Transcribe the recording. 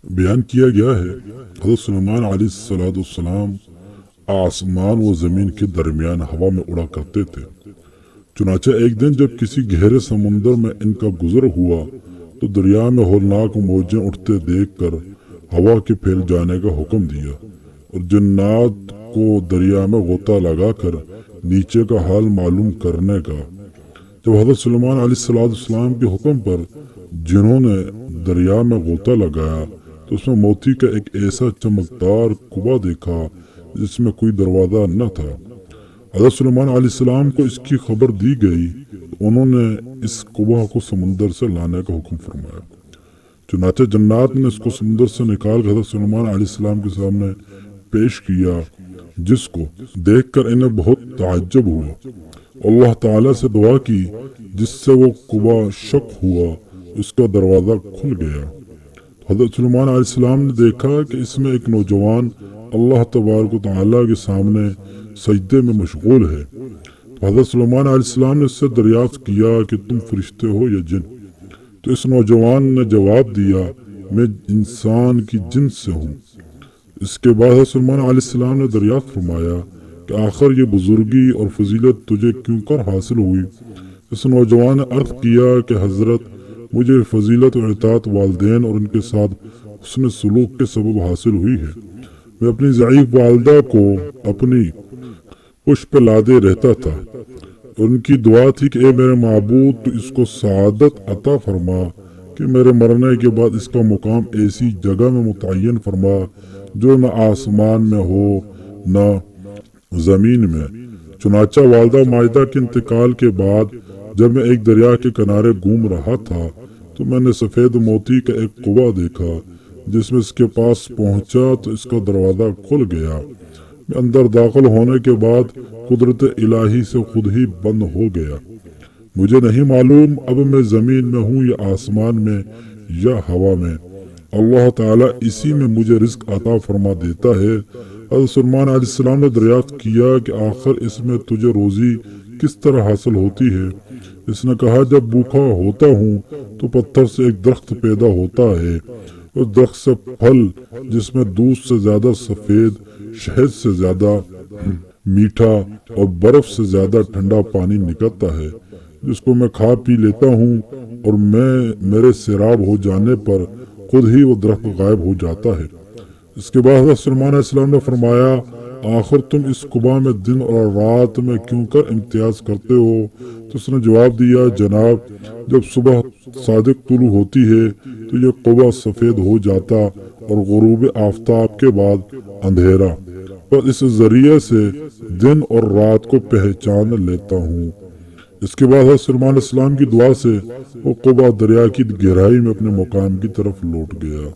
بیان کیا گیا ہے حضرت سلیمان علیہ السلام آسمان و زمین کے درمیان ہوا میں اڑا کرتے تھے۔ چنانچہ ایک دن جب کسی گہرے سمندر میں ان کا گزر ہوا تو دریا میں ہولناک موجیں اٹھتے دیکھ کر ہوا کے پھیل جانے کا حکم دیا اور جنات کو دریا میں غوطہ لگا کر نیچے کا حال معلوم کرنے کا۔ جب حضرت سلیمان علیہ السلام کے حکم پر جنہوں نے دریا میں غوطہ لگایا تو اس میں موتی کا ایک ایسا چمکدار کبا دیکھا جس میں کوئی دروازہ نہ تھا۔ حضرت سلیمان علیہ السلام کو اس کی خبر دی گئی تو انہوں نے اس کبا کو سمندر سے لانے کا حکم فرمایا۔ چنانچہ جنات نے اس کو سمندر سے نکال کر حضرت سلیمان علیہ السلام کے سامنے پیش کیا، جس کو دیکھ کر انہیں بہت تعجب ہوا۔ اللہ تعالیٰ سے دعا کی جس سے وہ کبا شق ہوا، اس کا دروازہ کھل گیا۔ حضرت سلیمان علیہ السلام نے دیکھا کہ اس میں ایک نوجوان اللہ تبارک و تعالیٰ کے سامنے سجدے میں مشغول ہے۔ حضرت سلیمان علیہ السلام نے اس سے دریافت کیا کہ تم فرشتے ہو یا جن؟ تو اس نوجوان نے جواب دیا، میں انسان کی جنس سے ہوں۔ اس کے بعد حضرت سلیمان علیہ السلام نے دریافت فرمایا کہ آخر یہ بزرگی اور فضیلت تجھے کیوں کر حاصل ہوئی؟ اس نوجوان نے عرض کیا کہ حضرت، مجھے فضیلت و اطاعت والدین اور ان کے ساتھ حسن سلوک کے سبب حاصل ہوئی ہے۔ میں اپنی ضعیف والدہ کو اپنی پشت پہ لادے رہتا تھا۔ ان کی دعا تھی کہ اے میرے معبود تو اس کو سعادت عطا فرما کہ میرے مرنے کے بعد اس کا مقام ایسی جگہ میں متعین فرما جو نہ آسمان میں ہو نہ زمین میں۔ چنانچہ والدہ ماجدہ کے انتقال کے بعد جب میں ایک دریا کے کنارے گھوم رہا تھا تو میں نے سفید موتی کا ایک کبا دیکھا، جس میں اس کے پاس پہنچا تو اس کا دروازہ کھل گیا۔ میں اندر داخل ہونے کے بعد قدرت الہی سے خود ہی بند ہو گیا۔ مجھے نہیں معلوم اب میں زمین میں ہوں یا آسمان میں یا ہوا میں۔ اللہ تعالیٰ اسی میں مجھے رزق عطا فرما دیتا ہے۔ حضرت سلیمان علیہ السلام نے دریافت کیا کہ آخر اس میں تجھے روزی کس طرح حاصل ہوتی ہے؟ اس نے کہا، جب بھوکا ہوتا ہوں تو پتھر سے ایک درخت پیدا ہوتا ہے، اس درخت سے پھل جس میں دودھ سے زیادہ سفید، شہد سے زیادہ میٹھا اور برف سے زیادہ ٹھنڈا پانی نکلتا ہے، جس کو میں کھا پی لیتا ہوں اور میرے سیراب ہو جانے پر خود ہی وہ درخت غائب ہو جاتا ہے۔ اس کے بعد حضرت سلیمان علیہ السلام نے فرمایا، آخر تم اس کبا میں دن اور رات میں کیوں کر امتیاز کرتے ہو؟ تو اس نے جواب دیا، جناب، جب صبح صادق طلوع ہوتی ہے تو یہ کبا سفید ہو جاتا اور غروب آفتاب کے بعد اندھیرا، پر اس ذریعے سے دن اور رات کو پہچان لیتا ہوں۔ اس کے بعد حضرت سلیمان علیہ السلام کی دعا سے وہ کبا دریا کی گہرائی میں اپنے مقام کی طرف لوٹ گیا۔